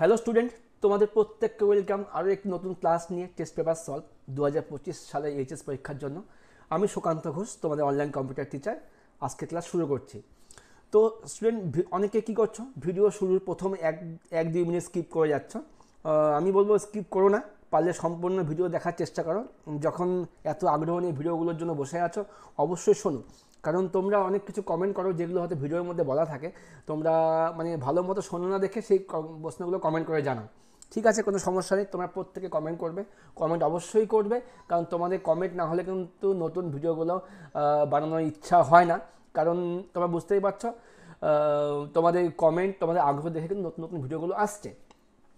Hello student, তোমাদের প্রত্যেককে welcome আরও একটি নতুন ক্লাস নিয়ে টেস্ট পেপার সলভ 2025 সালে এইচএস পরীক্ষার জন্য। আমি সুকান্ত ঘোষ, তোমাদের অনলাইন কম্পিউটার টিচার। আজকে ক্লাস শুরু করছি। তো স্টুডেন্ট, অনেকে কী করছো, ভিডিও শুরুর প্রথম এক দুই মিনিট স্কিপ করে যাচ্ছ। আমি বলবো স্কিপ করো না, পারলে সম্পূর্ণ ভিডিও দেখার চেষ্টা করো। যখন এত আগ্রহ নিয়ে ভিডিওগুলোর জন্য বসে আছো, অবশ্যই শোনো, কারণ তোমরা অনেক কিছু কমেন্ট করো যেগুলো হয়তো ভিডিওর মধ্যে বলা থাকে, তোমরা মানে ভালো মতো শোনো না দেখে সেই প্রশ্নগুলো কমেন্ট করে জানাও। ঠিক আছে, কোনো সমস্যা নেই, তোমরা প্রত্যেকে কমেন্ট করবে, কমেন্ট অবশ্যই করবে, কারণ তোমাদের কমেন্ট না হলে কিন্তু নতুন ভিডিওগুলো বানানোর ইচ্ছা হয় না। কারণ তোমরা বুঝতেই পারছো, তোমাদের কমেন্ট, তোমাদের আগ্রহ দেখে কিন্তু নতুন নতুন ভিডিওগুলো আসছে।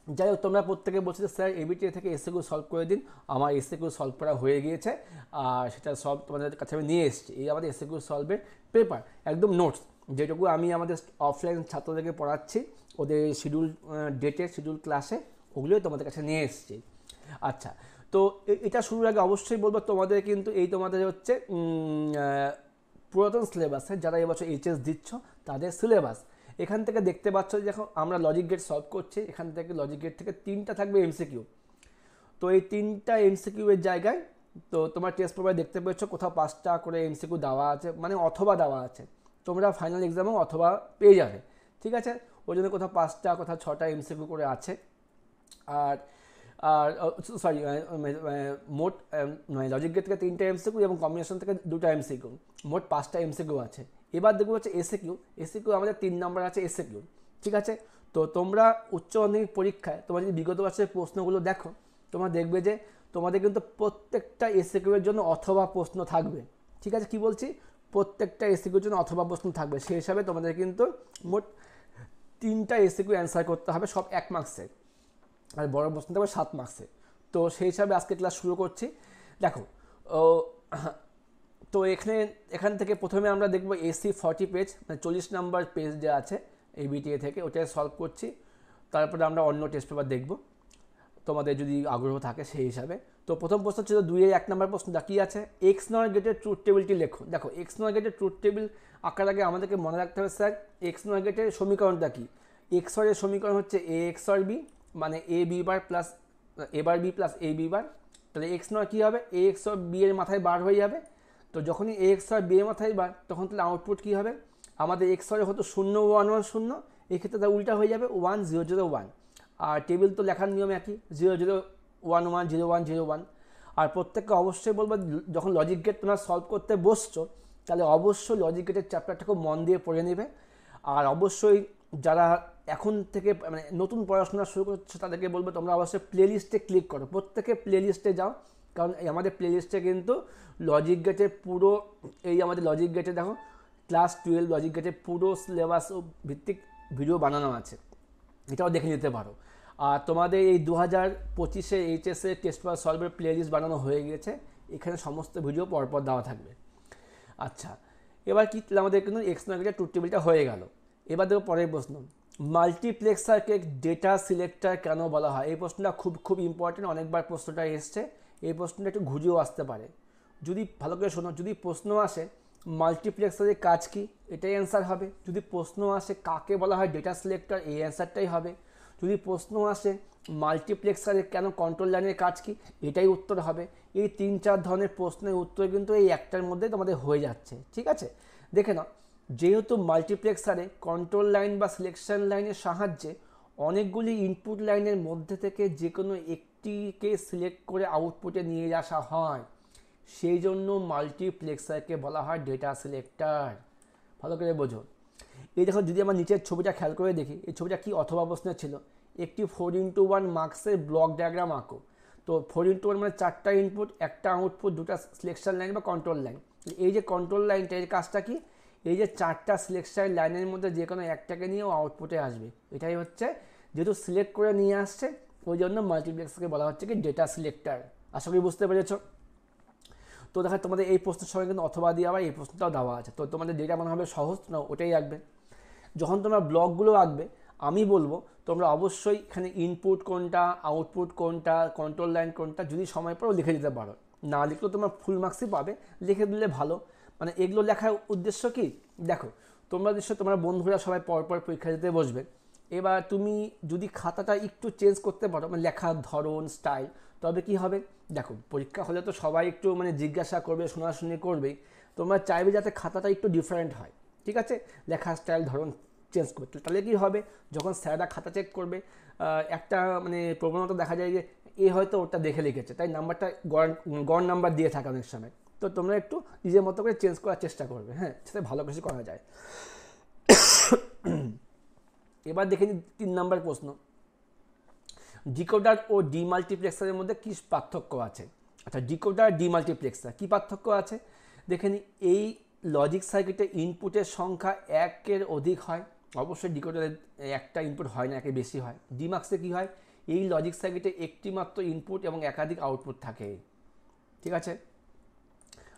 যাই হোক, তোমরা প্রত্যেকে বলছো যে স্যার এবিটিএ থেকে এসএকিউ সলভ করে দিন। আমার এসএকিউ সলভ করা হয়ে গিয়েছে, আর সেটা সলভ তোমাদের কাছে আমি নিয়ে এসেছি। এই আমাদের এসএকিউ সলভের পেপার, একদম নোটস, যেটুকু আমি আমাদের অফলাইন ছাত্রদেরকে পড়াচ্ছি ওদের শিডিউল ডেটে, শিডিউল ক্লাসে, ওগুলোই তোমাদের কাছে নিয়ে এসেছি। আচ্ছা, তো এটা শুরুর আগে অবশ্যই বলবো, তোমাদের কিন্তু এই তোমাদের হচ্ছে পুরাতন সিলেবাসে যারা এবছর এইচএস দিচ্ছ তাদের সিলেবাস। এখান থেকে দেখতে পাচ্ছ যখন আমরা লজিক গেট সলভ করছি, এখান থেকে লজিক গেট থেকে 3টা থাকবে এমসিকিউ। তো এই 3টা এমসিকিউ এর জায়গায় তো তোমার টেস্ট পেপারে দেখতে পেয়েছ কোথাও 5টা করে এমসিকিউ দেওয়া আছে, মানে অথবা দেওয়া আছে, তোমরা ফাইনাল এক্সামেও অথবা পেয়ে যাবে। ঠিক আছে, ওই জন্য কোথাও 5টা কোথাও 6টা এমসিকিউ করে আছে। আর আর সরি, মোট লজিক গেট থেকে 3টা এমসিকিউ এবং কম্বিনেশন থেকে 2টা এমসিকিউ, মোট 5টা এমসিকিউ আছে। এবার দেখবো হচ্ছে এসএকিউ। এসএকিউ আমাদের 3 নম্বর আছে এসএকিউ। ঠিক আছে, তো তোমরা উচ্চ মাধ্যমিক পরীক্ষায় তোমরা যদি বিগত বছরের প্রশ্নগুলো দেখো, তোমরা দেখবে যে তোমাদের কিন্তু প্রত্যেকটা এসএকিউ এর জন্য অথবা প্রশ্ন থাকবে। ঠিক আছে, কি বলছি, প্রত্যেকটা এসএকিউর জন্য অথবা প্রশ্ন থাকবে। সেই হিসাবে তোমাদের কিন্তু মোট 3টা এসএকিউ অ্যান্সার করতে হবে, সব 1 মার্কসের, আর বড় প্রশ্ন থাকবে 7 মার্কসে। তো সেই হিসাবে আজকে ক্লাস শুরু করছি। দেখো, তো এখান থেকে প্রথমে আমরা দেখবো এসি 40 পেজ, মানে 40 নাম্বার পেজ যে আছে এই বিটিএ থেকে, ওটাই সলভ করছি। তারপরে আমরা অন্য টেস্ট পেপার দেখবো তোমাদের যদি আগ্রহ থাকে সেই হিসাবে। তো প্রথম প্রশ্ন ছিল 2-1 নম্বর প্রশ্নটা কী আছে, এক্স নয় গেটের ট্রুথ টেবিলটি লেখো। দেখো, এক্স নয় গেটের ট্রুথ টেবিল আঁকার আগে আমাদেরকে মনে রাখতে হবে স্যার এক্স নয় গেটের সমীকরণটা কী। এক্স এর সমীকরণ হচ্ছে এ এক্স আর বি, মানে A B bar plus A bar B plus A B বার। তাহলে এক্স নয় কী হবে, এ এক্স আর বি এর মাথায় বার হয়ে যাবে। তো যখনই এ এক্স আর বি এর মাথায় বার, তখন তাহলে আউটপুট কী হবে, আমাদের এক্স আর হতো 0-1-1-0, এক্ষেত্রে তার উল্টা হয়ে যাবে 1-0-0-1। আর টেবিল তো লেখার নিয়ম একই, 0-0-1-1-0-1-0-1। আর প্রত্যেককে অবশ্যই বলবো, যখন লজিক গেট তোমরা সলভ করতে বসছো, তাহলে অবশ্যই লজিক গেটের চ্যাপ্টারটা খুব মন দিয়ে পড়ে নেবে। আর অবশ্যই যারা এখন থেকে মানে নতুন পড়াশোনা শুরু করছো, তাদেরকে বলবো তোমরা অবশ্যই প্লেলিস্টে ক্লিক করো, প্রত্যেকে প্লেলিস্টে যাও, কারণ আমাদের প্লেলিস্টে কিন্তু লজিক গেটের পুরো, এই আমাদের লজিক গেটে দেখো ক্লাস 12 লজিক গেটের পুরো সিলেবাস ভিত্তিক ভিডিও বানানো আছে, এটাও দেখে নিতে পারো। আর তোমাদের এই 2025 এইচএসএ টেস্ট পেপার সলভের প্লেলিস্ট বানানো হয়ে গেছে, এখানে সমস্ত ভিডিও পরপর দেওয়া থাকবে। আচ্ছা, এবার কি আমাদের কিন্তু এক্স নয় গেটের ট্রুথ টেবিলটা হয়ে গেল। এবার দেখো পরের প্রশ্ন, মাল্টিপ্লেক্সারকে ডেটা সিলেক্টর কেন বলা হয়। এই প্রশ্নটা খুব খুব ইম্পর্টেন্ট, অনেকবার প্রশ্নটা এসছে, এই প্রশ্নটা একটু ঘুরিয়েও আসতে পারে। যদি ভালো করে শোনো, যদি প্রশ্ন আসে মাল্টিপ্লেক্সারের কাজ কি, এটাই অ্যান্সার হবে। যদি প্রশ্ন আসে কাকে বলা হয় ডেটা সিলেক্টর, এই অ্যান্সারটাই হবে। যদি প্রশ্ন আসে মাল্টিপ্লেক্সারের কেন কন্ট্রোল লাইনের কাজ কি, এটাই উত্তর হবে। এই 3-4 ধরনের প্রশ্নের উত্তর কিন্তু এই একটার মধ্যে তোমাদের হয়ে যাচ্ছে। ঠিক আছে, দেখে নাও, যেহেতু মাল্টিপ্লেক্সারে কন্ট্রোল লাইন বা সিলেকশন লাইনের সাহায্যে অনেকগুলি ইনপুট লাইনের মধ্যে থেকে যে কোনো একটিকে সিলেক্ট করে আউটপুটে নিয়ে আসা হয়, সেই জন্য মাল্টিপ্লেক্সারকে বলা হয় ডেটা সিলেক্টর। ভালো করে বোঝো। এই দেখো, যদি আমার নিচের ছবিটা খেয়াল করে দেখি, এই ছবিটা কি অথবা প্রশ্নের ছিল, একটি 4x1 মার্কসের ব্লক ডায়াগ্রাম আঁকো। তো 4x1 মানে 4টা ইনপুট, একটা আউটপুট, 2টা সিলেকশন লাইন বা কন্ট্রোল লাইন। এই যে কন্ট্রোল লাইনটা, এর কাজটা কি, এই যে 4টা সিলেকশন লাইনের মধ্যে যে কোনো একটাকে নিয়েও আউটপুটে আসবে, এটাই হচ্ছে, যেহেতু সিলেক্ট করে নিয়ে আসছে, ওই জন্য মাল্টিপ্লেক্সারকে বলা হচ্ছে কি ডেটা সিলেক্টর। আশা করি বুঝতে পেরেছো। তো দেখো, তোমাদের এই প্রশ্নের সঙ্গে কিন্তু অথবা দিয়ে আবার এই প্রশ্নটাও দেওয়া আছে, তো তোমাদের যেটা মনে হবে সহজ না ওটাই আঁকবে। যখন তোমরা ব্লকগুলো আঁকবে, আমি বলবো তোমরা অবশ্যই এখানে ইনপুট কোনটা, আউটপুট কোনটা, কন্ট্রোল লাইন কোনটা, যদি সময় পড়ো লিখে দিতে পারো। না লিখলেও তোমরা ফুল মার্কসই পাবে, লিখে দিলে ভালো। মানে এগুলো লেখার উদ্দেশ্য কি, দেখো তোমরা নিশ্চয় তোমরা বন্ধুরা সবাই পরপর পরীক্ষা দিতে বসবে, এবার তুমি যদি খাতাটা একটু চেঞ্জ করতে পারো, মানে লেখার ধরন, স্টাইল, তবে কি হবে, দেখো পরীক্ষা হলে তো সবাই একটু মানে জিজ্ঞাসা করবে, শোনাশুনি করবে, তোমরা চাইবে যাতে খাতাটা একটু ডিফারেন্ট হয়, ঠিক আছে, লেখার স্টাইল, ধরন চেঞ্জ করতে। তাহলে কি হবে, যখন স্যাররা খাতা চেক করবে, একটা মানে প্রবণতা দেখা যায় যে এ হয়তো ওটা দেখে লিখেছে, তাই নাম্বারটা গড় নাম্বার দিয়ে থাকে অনেক সময়। তো তোমরা একটু নিজের মতো করে চেঞ্জ করার চেষ্টা করবে, হ্যাঁ, সেটা ভালো কিছু করা যায়। এবার দেখে নিই 3 নম্বর প্রশ্ন, ডিকোডার ও ডিমাল্টিপ্লেক্সারের মধ্যে কী পার্থক্য আছে। আচ্ছা, ডিকোডার ডিমাল্টিপ্লেক্সার কী পার্থক্য আছে দেখে নিই। এই লজিক সার্কিটে ইনপুটের সংখ্যা 1-এর অধিক হয়, অবশ্যই ডিকোডারে একটা ইনপুট হয় না, একের বেশি হয়। ডিমাক্সে কী হয়, এই লজিক সার্কিটে একটি মাত্র ইনপুট এবং একাধিক আউটপুট থাকে, ঠিক আছে।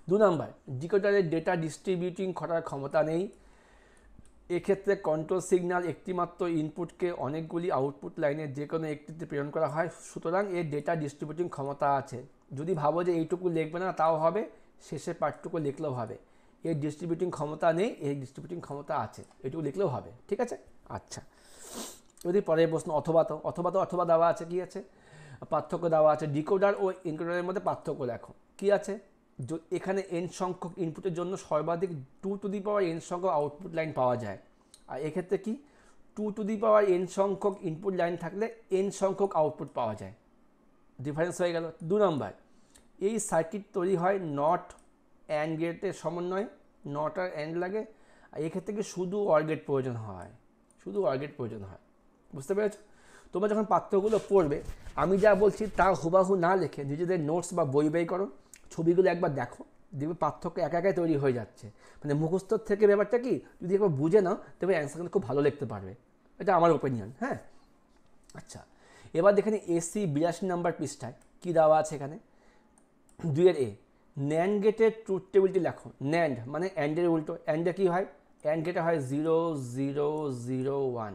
2 নম্বর, ডিকোডারের ডেটা ডিস্ট্রিবিউটিং করার ক্ষমতা নেই, এক্ষেত্রে কন্ট্রোল সিগন্যাল একটিমাত্র ইনপুটকে অনেকগুলি আউটপুট লাইনের যে কোনো একটিতে প্রেরণ করা হয়, সুতরাং এর ডেটা ডিস্ট্রিবিউটিং ক্ষমতা আছে। যদি ভাবো যে এইটুকু লিখবে না তাও হবে, শেষের পার্টটুকু লিখলেও হবে। এর ডিস্ট্রিবিউটিং ক্ষমতা নেই, এর ডিস্ট্রিবিউটিং ক্ষমতা আছে, এটুকু লিখলেও হবে, ঠিক আছে। আচ্ছা, যদি পরের প্রশ্ন, অথবা দেওয়া আছে, কি আছে, পার্থক্য দেওয়া আছে। ডিকোডার ও এনকোডারের মধ্যে পার্থক্য লেখো, কি আছে। এখানে n সংখ্যক ইনপুটের জন্য সর্বাধিক 2n সংখ্যক আউটপুট লাইন পাওয়া যায়, আর এক্ষেত্রে কি 2n সংখ্যক ইনপুট লাইন থাকলে n সংখ্যক আউটপুট পাওয়া যায়, ডিফারেন্স হয়ে গেল। 2 নম্বর, এই সার্কিট তৈরি হয় নট অ্যান্ড গেটের সমন্বয়, নট আর অ্যান্ড লাগে, আর এক্ষেত্রে কি শুধু অর গেট প্রয়োজন হয়, বুঝতে পেরেছো। তোমরা যখন পাঠ্যগুলো পড়বে, আমি যা বলছি তা হুবাহু না লিখে নিজেদের নোটস বা বই করো, ছবিগুলো একবার দেখো, দেখবে পার্থক্য একাই তৈরি হয়ে যাচ্ছে। মানে মুখস্থর থেকে ব্যাপারটা কি যদি একবার বুঝে নাও, তবে অ্যান্সার কিন্তু খুব ভালো লিখতে পারবে, এটা আমার ওপিনিয়ন, হ্যাঁ। আচ্ছা, এবার দেখে নিই এসি 82 নম্বর পৃষ্ঠায় কী দেওয়া আছে এখানে। 2 এ ন্যান্ড গেটের ট্রুথ টেবিলটি লেখো। ন্যান্ড মানে অ্যান্ডের উল্টো, অ্যান্ডে কী হয়, অ্যান্ড গেটে হয় 0 0 0 1,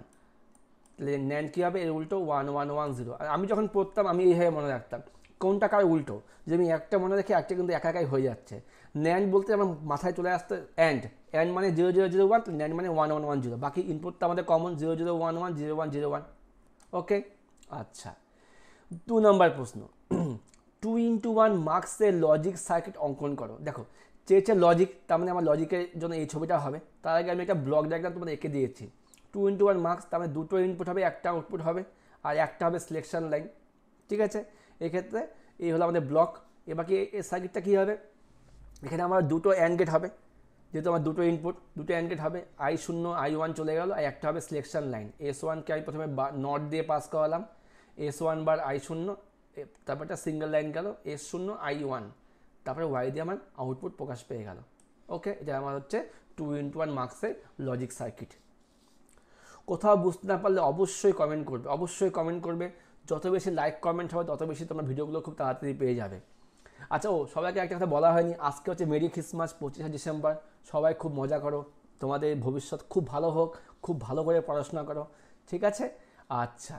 তাহলে ন্যান্ড কী হবে, এর উল্টো 1 1 1 0। আর আমি যখন পড়তাম আমি এইভাবে মনে রাখতাম কোনটা কার উল্টো, যে আমি একটা মনে রেখে একটা কিন্তু একাই হয়ে যাচ্ছে। ন্যান্ড বলতে আমার মাথায় চলে আসতো অ্যান্ড মানে 0 0 0 1, ন্যান্ড মানে 1 1 1 0, বাকি ইনপুটটা আমাদের কমন 0 0 1 1 0 1 0 1, ওকে। আচ্ছা, 2 নম্বর প্রশ্ন, 2x1 মার্কসের লজিক সার্কিট অঙ্কন করো। দেখো চেয়েছে লজিক, তার মানে আমার লজিকের জন্য এই ছবিটা হবে। তার আগে আমি একটা ব্লক ডায়াগ্রাম তোমাদের এঁকে দিয়েছি। 2x1 মার্কস, তার মানে 2টো ইনপুট হবে, একটা আউটপুট হবে, আর একটা হবে সিলেকশন লাইন, ঠিক আছে। এক্ষেত্রে এই হলো আমাদের ব্লক। এবার কি এই সার্কিটটা কী হবে, এখানে আমার 2টো অ্যান্ড গেট হবে, যেহেতু আমার 2টো ইনপুট, 2টো অ্যান্ড গেট হবে, I0 I1 চলে গেল, আর একটা হবে সিলেকশন লাইন। S1কে আমি প্রথমে নট দিয়ে পাস করালাম, S1 বার I0, তারপর একটা সিঙ্গেল লাইন গেল S0 I1, তারপরে ওয়াই দিয়ে আমার আউটপুট প্রকাশ পেয়ে গেল, ওকে। এটা আমার হচ্ছে 2x1 মার্কসের লজিক সার্কিট। কোথাও বুঝতে না পারলে অবশ্যই কমেন্ট করবে, যত বেশি লাইক কমেন্ট হবে তত বেশি তোমার ভিডিওগুলো খুব তাড়াতাড়ি পেয়ে যাবে। আচ্ছা, সবাইকে একটা কথা বলা হয়নি, আজকে হচ্ছে মেরি ক্রিসমাস, 25শে ডিসেম্বর, সবাই খুব মজা করো, তোমাদের ভবিষ্যৎ খুব ভালো হোক, খুব ভালো করে পড়াশোনা করো, ঠিক আছে। আচ্ছা,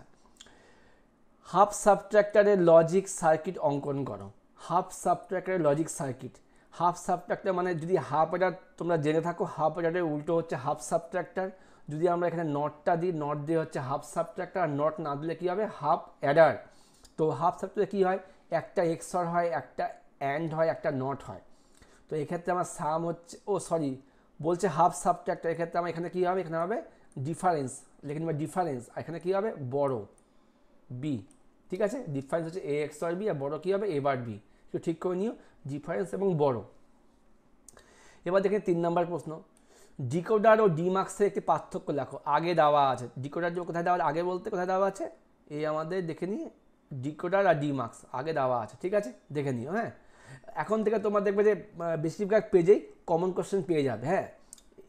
হাফ সাবট্র্যাক্টরের লজিক সার্কিট অঙ্কন করো। হাফ সাবট্র্যাক্টরের লজিক সার্কিট, হাফ সাবট্র্যাক্টর মানে যদি হাফ অ্যাডার তোমরা জেনে থাকো, হাফ অ্যাডারের উল্টো হচ্ছে হাফ সাবট্র্যাক্টর। যদি আমরা এখানে নটটা দিই, নট দিয়ে হচ্ছে হাফ সাবট্র্যাক্টর, আর নট না দিলে কী হবে, হাফ অ্যাডার। তো হাফ সাবট্র্যাক্টরে কী হয়, একটা এক্সর হয়, একটা অ্যান্ড হয়, একটা নট হয়। তো এক্ষেত্রে আমার সাম হচ্ছে, বলছে হাফ সাবট্র্যাক্টর, এক্ষেত্রে আমার এখানে কী হবে, এখানে হবে ডিফারেন্স, লিখে নেবে ডিফারেন্স, আর এখানে কী হবে, বড় বি, ঠিক আছে। ডিফারেন্স হচ্ছে এ এক্সর বি, আর বড় কী হবে, এ বার বি, একটু ঠিক করে নিও, ডিফারেন্স এবং বড়। এবার দেখে 3 নম্বর প্রশ্ন, ডিকোডার ও ডিমাক্সের একটি পার্থক্য লেখো। আগে দেওয়া আছে ডিকোডার, কোথায় দেওয়া, আগে বলতে কোথায় দেওয়া আছে, এই আমাদের দেখে নিই, ডিকোডার আর ডিমাক্স আগে দেওয়া আছে, ঠিক আছে, দেখে নিও, হ্যাঁ। এখন থেকে তোমার দেখবে যে বেশিরভাগ পেজেই কমন কোশ্চেন পেয়ে যাবে, হ্যাঁ।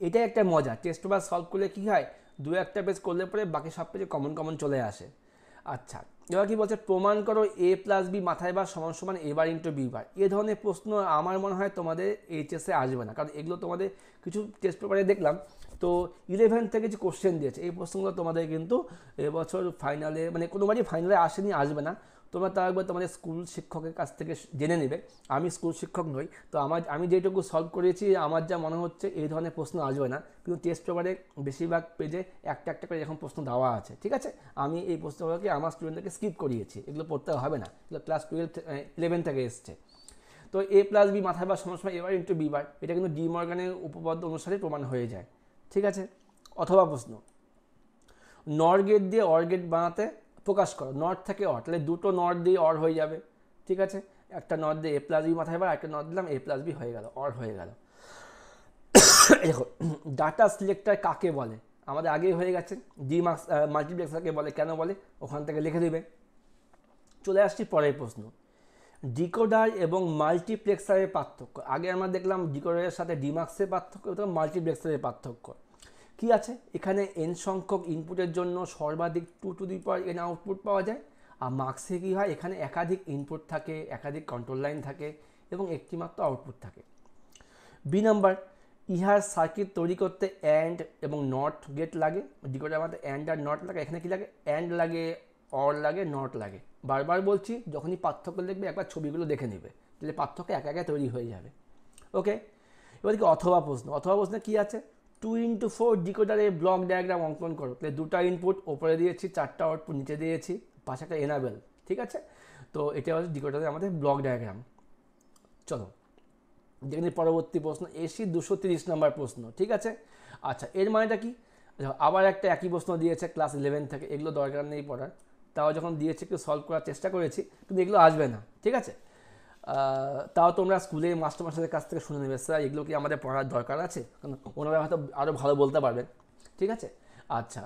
এটাই একটা মজা, টেস্ট পেপার সলভ করলে কী হয়, 2-1টা পেজ করলে পরে বাকি সব পেজে কমন চলে আসে। আচ্ছা, এবার কি বলছে, প্রমাণ করো a + b মাথায় বার সমান সমান a বার × b বার। এ ধরনের প্রশ্ন আমার মনে হয় তোমাদের এইচএসে আসবে না, কারণ এগুলো তোমাদের কিছু টেস্ট পেপারে দেখলাম তো 11 থেকে যে কোশ্চেন দিয়েছে, এই প্রশ্নগুলো তোমাদের কিন্তু এবছর ফাইনালে, মানে কোনোবারই ফাইনালে আসেনি, আসবে না। তোমরা তাও একবার তোমাদের স্কুল শিক্ষকের কাছ থেকে জেনে নেবে। আমি স্কুল শিক্ষক নই, তো আমি যেটুকু সলভ করেছি আমার যা মনে হচ্ছে এই ধরনের প্রশ্ন আসবে না, কিন্তু টেস্ট পেপারে বেশিরভাগ পেজে একটা একটা করে এরকম প্রশ্ন দেওয়া আছে, ঠিক আছে। আমি এই প্রশ্নগুলোকে আমার স্টুডেন্টদেরকে স্কিপ করিয়েছি, এগুলো পড়তে হবে না, এগুলো ক্লাস 11 থেকে এসছে। তো এ প্লাস বি মাথায় বা সময় এবার ইন্টু বি বার, এটা কিন্তু ডি মর্গানের উপপাদ্য অনুসারে প্রমাণ হয়ে যায়, ঠিক আছে। অথবা প্রশ্ন, নর গেট দিয়ে অর গেট বানাতে প্রকাশ করো, নট থেকে অর, তাহলে দুটো নট দিয়ে অর হয়ে যাবে, ঠিক আছে। একটা নট দিয়ে এ প্লাস বি মাথায় বার, একটা নট দিলাম এ প্লাস বি হয়ে গেল, অর হয়ে গেল। দেখো ডাটা সিলেক্টর কাকে বলে আমাদের আগেই হয়ে গেছে, মাল্টিপ্লেক্সারকে বলে, কেন বলে ওখান থেকে লিখে দেবে। চলে আসছি পরের প্রশ্ন, ডিকোডার এবং মাল্টিপ্লেক্সারের পার্থক্য। আগে আমরা দেখলাম ডিকোডারের সাথে ডিমাক্সের পার্থক্য এবং মাল্টিপ্লেক্সারের পার্থক্য কি আছে। এখানে এন সংখ্যক ইনপুটের জন্য সর্বাধিক 2n আউটপুট পাওয়া যায়, আর মার্কসে কী হয়, এখানে একাধিক ইনপুট থাকে, একাধিক কন্ট্রোল লাইন থাকে এবং একটিমাত্র আউটপুট থাকে। বি নাম্বার, ইহার সার্কিট তৈরি করতে অ্যান্ড এবং নট গেট লাগে। ডিকোডার আমাদের অ্যান্ড আর নট লাগে, এখানে কী লাগে, অ্যান্ড লাগে, অর লাগে, নট লাগে। বারবার বলছি, যখনই পার্থক্য লিখবে একবার ছবিগুলো দেখে নেবে, তাহলে পার্থক্য একা একা তৈরি হয়ে যাবে। ওকে, এবার কি অথবা প্রশ্ন, অথবা প্রশ্নে কী আছে, 2x4 ডিকোডারের ব্লক ডায়াগ্রাম অঙ্কন করো। তাহলে দুটো ইনপুট ওপরে দিয়েছি, চারটা আউটপুট নিচে দিয়েছি, পাশে একটা এনাবেল, ঠিক আছে। তো এটা হচ্ছে ডিকোডারের আমাদের ব্লক ডায়াগ্রাম। চলো দেখে নিই পরবর্তী প্রশ্ন, এসি 230 নম্বর প্রশ্ন, ঠিক আছে। আচ্ছা, এর মানেটা কি, আবার একটা একই প্রশ্ন দিয়েছে ক্লাস 11 থেকে, এগুলো দরকার নেই পড়ার, তাও যখন দিয়েছে একটু সলভ করার চেষ্টা করেছি, কিন্তু এগুলো আসবে না, ঠিক আছে। তাও তোমরা স্কুলে মাস্টারদের কাছ থেকে শুনে নেবে, স্যার এগুলো কি আমাদের পড়ার দরকার আছে, কারণ ওনারা হয়তো আরও ভালো বলতে পারবেন, ঠিক আছে। আচ্ছা,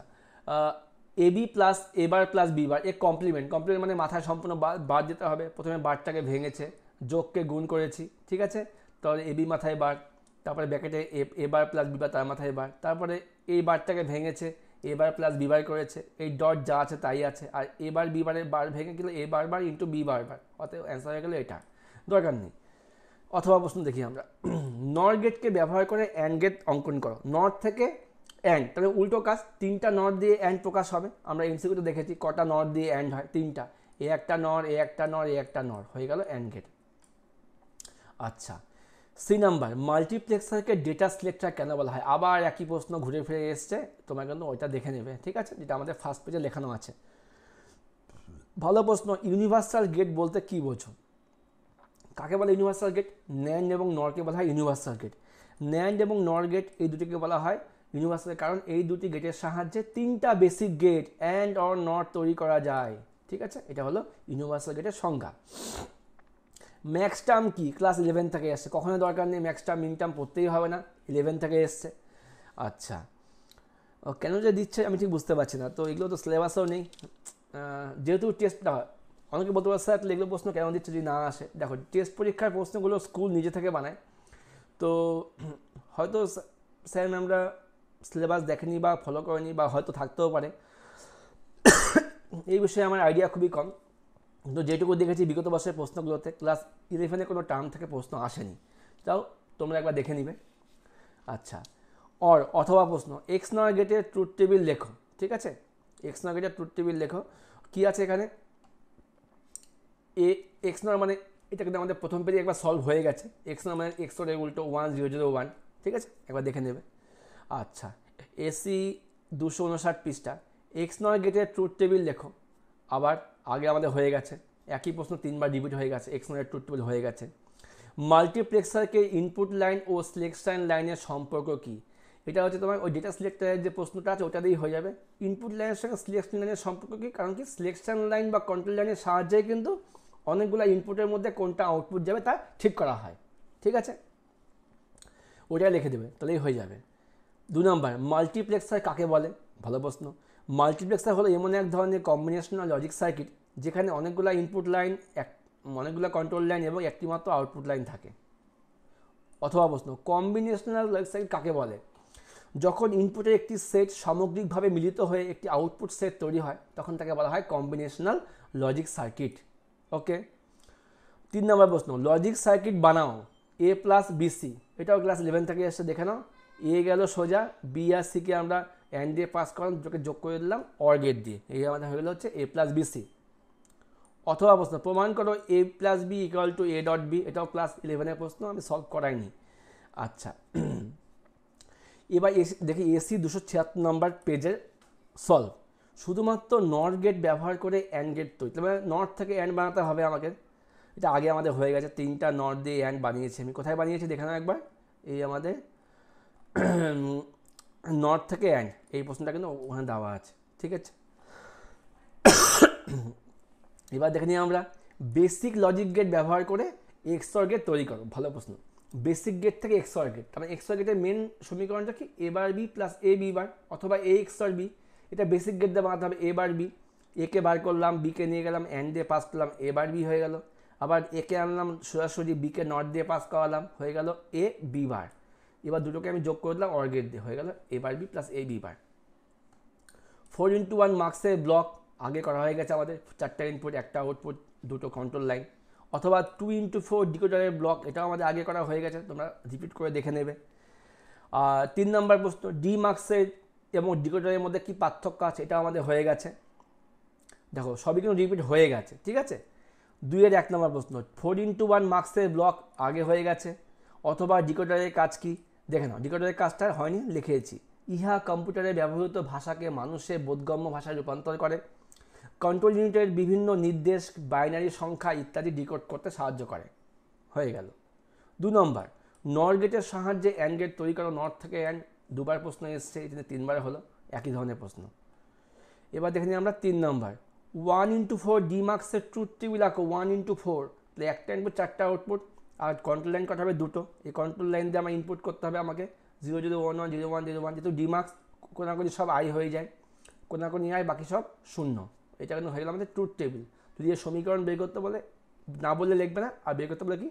এবি প্লাস এ বার প্লাস বি বার, এর কমপ্লিমেন্ট মানে মাথায় সম্পূর্ণ বার দিতে হবে। প্রথমে বারটাকে ভেঙেছে, যোগকে গুণ করেছি, ঠিক আছে। তাহলে এবি মাথায় বার, তারপরে ব্যাকেটে এ বার প্লাস বি বার তার মাথায় বার, তারপরে এই বারটাকে ভেঙেছে, এ বার প্লাস বি বার করেছে, এই ডট যা আছে তাই আছে, আর এ বার বি বারের বার ভেঙে গেলে এ বার বার ইন্টু বি বার বার, অতএব অ্যান্সার হয়ে গেলো এটা, দরকার নেই। অথবা প্রশ্ন দেখি আমরা, নর গেটকে ব্যবহার করে অ্যান্ড গেট অঙ্কন করো। নট থেকে অ্যান্ড, তাহলে উল্টো কাজ, তিনটা নট দিয়ে অ্যান্ড প্রকাশ হবে। আমরা এমসিকিউতে দেখেছি কটা নট দিয়ে অ্যান্ড হয়, তিনটা, এ একটা নর, এ একটা নর, এ একটা নর, হয়ে গেল অ্যান্ড গেট। আচ্ছা, সি নাম্বার, মাল্টিপ্লেক্সারকে ডেটা সিলেক্টর কেন বলা হয়। আবার একই প্রশ্ন ঘুরে ফিরে এসছে, তোমরা কিন্তু ওইটা দেখে নেবে, ঠিক আছে, যেটা আমাদের ফার্স্ট পেজে লেখানো আছে। ভালো প্রশ্ন, ইউনিভার্সাল গেট বলতে কী বোঝো, কাকে বলে ইউনিভার্সাল গেট। ন্যান্ড এবং নরকে বলা হয় ইউনিভার্সাল গেট। ন্যান্ড এবং নর গেট এই দুটিকে বলা হয় ইউনিভার্সাল, কারণ এই দুটি গেটের সাহায্যে তিনটা basic gate and or not তৈরি করা যায়, ঠিক আছে। এটা হলো ইউনিভার্সাল গেটের সংজ্ঞা। ম্যাক্স টার্ম কি, ক্লাস 11 থেকে এসছে, কখনো দরকার নেই ম্যাক্স টার্ম মিন টার্ম পড়তেই হবে না, 11 থেকে এসছে। আচ্ছা, কেন যে দিচ্ছে আমি ঠিক বুঝতে পারছি না, তো এগুলো তো সিলেবাসেও নেই, যেহেতু টেস্টটা হয়। অনেকে বলতে পারে স্যার এগুলো প্রশ্ন কেন দিচ্ছে যদি না আসে। দেখো, টেস্ট পরীক্ষার প্রশ্নগুলো স্কুল নিজে থেকে বানায়, তো হয়তো স্যার ম্যামরা সিলেবাস দেখেনি বা ফলো করেনি, বা হয়তো থাকতেও পারে, এই বিষয়ে আমার আইডিয়া খুবই কম। তো যেটুকু দেখেছি বিগত বছরের প্রশ্নগুলোতে ক্লাস 11-এ কোনো টার্ম থেকে প্রশ্ন আসেনি, তাও তোমরা একবার দেখে নিবে। আচ্ছা, অথবা প্রশ্ন, এক্স নর গেটের ট্রুথ টেবিল লেখো, ঠিক আছে। এক্স নর গেটের ট্রুথ টেবিল লেখো, কী আছে এখানে, এক্স নর মানে এটা কিন্তু আমাদের প্রথম পেজে একবার সলভ হয়ে গেছে। এক্স নর মানে এক্স ওর উল্টো 1001, ঠিক আছে, একবার দেখে নেবে। আচ্ছা, এসি 259 পৃষ্ঠা, এক্স নর গেটের ট্রুথ টেবিল লেখো। আবার আগে আমাদের হয়ে গেছে, একই প্রশ্ন 3বার রিপিট হয়ে গেছে, এক্স নরের ট্রুথ টেবিল হয়ে গেছে। মাল্টিপ্লেক্সারকে ইনপুট লাইন ও সিলেকশন লাইনের সম্পর্ক কী, এটা হচ্ছে তোমার ওই ডেটা সিলেক্টরের যে প্রশ্নটা আছে ওটা দিয়েই হয়ে যাবে। ইনপুট লাইনের সঙ্গে সিলেকশন লাইনের সম্পর্ক কী, কারণ কি সিলেকশন লাইন বা কন্ট্রোল লাইনের সাহায্যে কিন্তু অনেকগুলো ইনপুটের মধ্যে কোনটা আউটপুট যাবে তা ঠিক করা হয়, ঠিক আছে, ওটা লিখে দেবে, তাহলেই হয়ে যাবে। 2 নম্বর, মাল্টিপ্লেক্সার কাকে বলে, ভালো প্রশ্ন। মাল্টিপ্লেক্সার হলো এমন এক ধরনের কম্বিনেশনাল লজিক সার্কিট যেখানে অনেকগুলো ইনপুট লাইন, অনেকগুলো কন্ট্রোল লাইন এবং একটিমাত্র আউটপুট লাইন থাকে। অথবা প্রশ্ন, কম্বিনেশনাল লজিক সার্কিট কাকে বলে, যখন ইনপুটের একটি সেট সামগ্রিকভাবে মিলিত হয়ে একটি আউটপুট সেট তৈরি হয় তখন তাকে বলা হয় কম্বিনেশনাল লজিক সার্কিট। ওকে, 3 নম্বর প্রশ্ন, লজিক সার্কিট বানাও এ প্লাস বিসি, এটাও ক্লাস 11 থেকে এসে দেখে নাও। এ গেল সোজা, বি আর সিকে আমরা অ্যান্ড দিয়ে পাস করাম, যোগ করে দিলাম অর গেট দিয়ে, এই আমাদের হয়ে গেলো হচ্ছে এ প্লাস বিসি। অথবা প্রশ্ন প্রমাণ করো a plus B equal to a dot B, এটাও ক্লাস 11-এর প্রশ্ন, আমি সলভ করাইনি। আচ্ছা এবার দেখি এসি 276 নম্বর পেজের সলভ। শুধুমাত্র নট গেট ব্যবহার করে অ্যান্ড গেট তৈরি, মানে নট থেকে অ্যান্ড বানাতে হবে আমাকে। এটা আগে আমাদের হয়ে গেছে, 3টা নট দিয়ে অ্যান্ড বানিয়েছি আমি। কোথায় বানিয়েছি দেখে নাও একবার, এই আমাদের নট থেকে অ্যান্ড, এই প্রশ্নটা কিন্তু ওখানে দেওয়া আছে, ঠিক আছে। এবার দেখে নিই আমরা বেসিক লজিক গেট ব্যবহার করে এক্সঅর গেট তৈরি করো। ভালো প্রশ্ন। বেসিক গেট থেকে এক্সঅর গেট, তারপরে এক্সঅর গেটের মেন সমীকরণটা কি এ বার বি প্লাস এ বি বার, অথবা এ এক্সঅর বি। এটা বেসিক গেট দিয়ে বানাতে হবে এ বার বি, একে বার করলাম, বিকে নিয়ে গেলাম অ্যান্ড দিয়ে পাস করলাম, এ বার বি হয়ে গেল। আবার একে আনলাম সোজাসুজি, বিকে নট দিয়ে পাস করালাম, হয়ে গেল এ বি বার। এবার দুটোকে আমি যোগ করে দিলাম অর গেট দিয়ে, হয়ে গেল এ বার B plus A B bar. 4x1 মার্কসের ব্লক আগে করা হয়ে গেছে আমাদের, 4টা ইনপুট, একটা আউটপুট, দুটো কন্ট্রোল লাইন। অথবা 2x4 ডিকোডারের ব্লক, এটাও আমাদের আগে করা হয়ে গেছে, তোমরা রিপিট করে দেখে নেবে। 3 নম্বর প্রশ্ন, ডি মার্কসের এবং ডিকোডারের মধ্যে কি পার্থক্য আছে, এটা আমাদের হয়ে গেছে। দেখো সবই কিন্তু রিপিট হয়ে গেছে, ঠিক আছে। 2-এর 1 নম্বর প্রশ্ন, 4x1 মার্কসের ব্লক আগে হয়ে গেছে। অথবা ডিকোডারের কাজ কি দেখে নাও, ডিকোডারের কাজটা হয়নি, লিখেছি। ইহা কম্পিউটারে ব্যবহৃত ভাষাকে মানুষের বোধগম্য ভাষায় রূপান্তর করে। কন্ট্রোল ইউনিটের বিভিন্ন নির্দেশ, বাইনারি সংখ্যা ইত্যাদি ডিকোড করতে সাহায্য করে, হয়ে গেল। 2 নম্বর, নর গেটের সাহায্যে অ্যান্ড গেট তৈরি করো। নট থেকে অ্যান্ড 2বার প্রশ্ন এসছে, এখানে 3বার হলো, একই ধরনের প্রশ্ন। এবার দেখে নিই আমরা 3 নম্বর, 1x4 ডি মার্কসের ট্রুথ টেবিল আঁকো। 1x4, তাহলে একটা ইনপুট 4টা আউটপুট, আর কন্ট্রোল লাইন কটা হবে, দুটো। এই কন্ট্রোল লাইন দিয়ে আমার ইনপুট করতে হবে আমাকে 0 0 1 1 0 1 0 1, যেহেতু ডি মার্কস কোনাকুনি সব আই হয়ে যায়, কোনাকুনি আই, বাকি সব শূন্য। এটা কিন্তু হয়ে গেল আমাদের ট্রুথ টেবিল। যদি এর সমীকরণ বের করতে বলে, না বললে লিখবে না, আর বের করতে বলে কি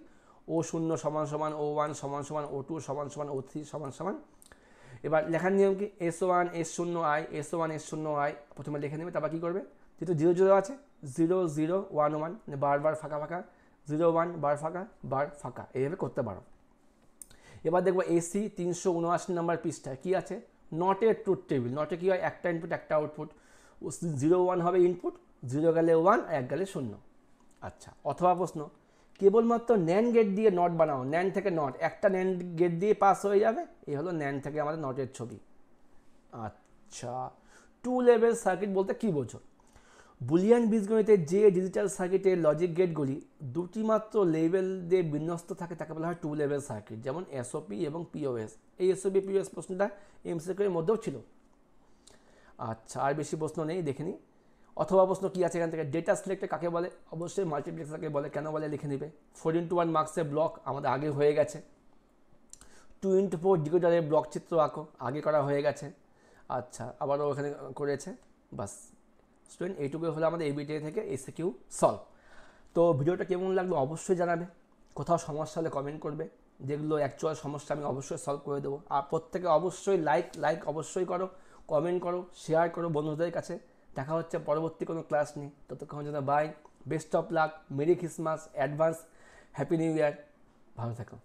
O0 সমান সমান O1 সমান সমান O2 সমান সমান O3 সমান সমান। এবার লেখার নিয়ম কি, S1 S0 I, S1 S0 I প্রথমে লিখে নেবে, তারপর কী করবে, যেহেতু 0 0 আছে 0 0 1 1, মানে বারবার ফাঁকা ফাঁকা, 0 1 বার ফাঁকা বার ফাঁকা, এইভাবে করতে পারো। এবার দেখবো এসি 379 নম্বর পৃষ্ঠায় কী আছে, নটের ট্রুথ টেবিল। নটে কী হয়, একটা ইনপুট একটা আউটপুট, 0 1 হবে ইনপুট, 0 গেলে 1, 1 গেলে 0। আচ্ছা, অথবা প্রশ্ন, কেবলমাত্র ন্যান গেট দিয়ে নট বানাও। ন্যান থেকে নট, একটা ন্যান গেট দিয়ে পাস হয়ে যাবে, এই হলো ন্যান থেকে আমাদের নটের ছবি। আচ্ছা, 2 লেভেল সার্কিট বলতে কী বোঝো, বুলিয়ান বীজগণিতের যে ডিজিটাল সার্কিটের লজিক গেটগুলি দুটি মাত্র লেভেল দিয়ে বিন্যস্ত থাকে তাকে বলা হয় 2 লেভেল সার্কিট, যেমন এসওপি এবং পিওএস। এই এসওপি পিওএস প্রশ্নটা এমসিকিউর মধ্যেও ছিল। আচ্ছা, আর বেশি প্রশ্ন নেই, দেখে নিই। অথবা প্রশ্ন কী আছে এখান থেকে, ডেটা সিলেক্টর কাকে বলে, অবশ্যই মাল্টিপ্লেক্সারকে বলে, কেন বলে লিখে নেবে। 4x1 মার্কসের ব্লক আমাদের আগে হয়ে গেছে। 2x4 ডিকোডারের ব্লক চিত্র আঁকো, আগে করা হয়ে গেছে। আচ্ছা, আবারও ওখানে করেছে, বাস। স্টুডেন্ট, এইটুকুই হলো আমাদের এবিটিআই থেকে এসকিউ সলভ। তো ভিডিওটা কেমন লাগলো অবশ্যই জানাবে, কোথাও সমস্যা হলে কমেন্ট করবে, যেগুলো অ্যাকচুয়াল সমস্যা আমি অবশ্যই সলভ করে দেবো। আর প্রত্যেকে অবশ্যই লাইক অবশ্যই করো, কমেন্ট করো, শেয়ার করো বন্ধুদের কাছে। দেখা হচ্ছে পরবর্তী কোনো ক্লাস নিয়ে, ততক্ষণ জন্য bye, best of luck, merry Christmas, advance happy new year, ভালো থাকো।